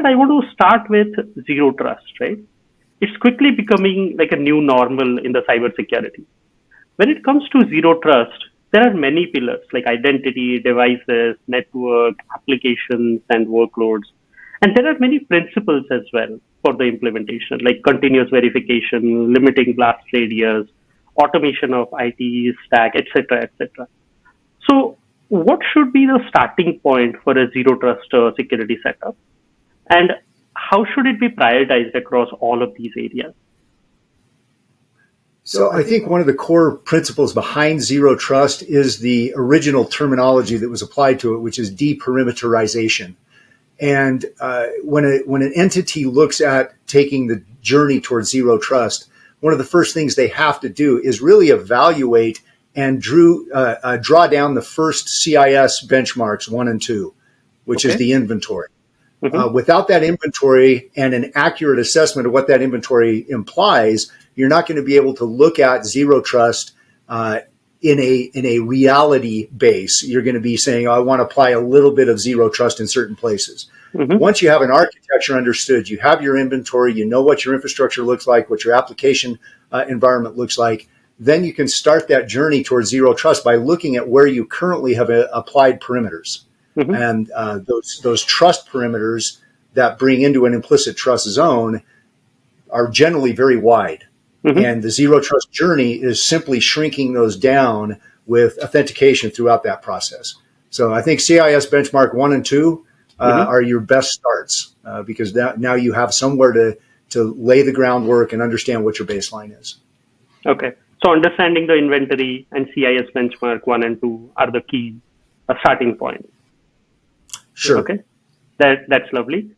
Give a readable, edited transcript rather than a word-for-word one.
I want to start with zero trust, right? It's quickly becoming like a new normal in the cybersecurity. When it comes to zero trust, there are many pillars like identity, devices, network, applications, and workloads. And there are many principles as well for the implementation, like continuous verification, limiting blast radius, automation of IT stack, etc., etc. So, what should be the starting point for a zero trust security setup? And how should it be prioritized across all of these areas? So I think one of the core principles behind zero trust is the original terminology that was applied to it, which is deperimeterization. And when an entity looks at taking the journey towards zero trust, one of the first things they have to do is really evaluate and draw down the first CIS benchmarks 1 and 2, which is the inventory. Without that inventory and an accurate assessment of what that inventory implies, you're not going to be able to look at zero trust in a reality base. You're going to be saying, oh, I want to apply a little bit of zero trust in certain places. Once you have an architecture understood, you have your inventory, you know what your infrastructure looks like, what your application environment looks like, then you can start that journey towards zero trust by looking at where you currently have applied perimeters. And those trust perimeters that bring into an implicit trust zone are generally very wide. And the zero trust journey is simply shrinking those down with authentication throughout that process. So I think CIS benchmark 1 and 2 are your best starts because now you have somewhere to lay the groundwork and understand what your baseline is. Okay. So understanding the inventory and CIS benchmark 1 and 2 are the key starting points. Sure. Okay. That's lovely.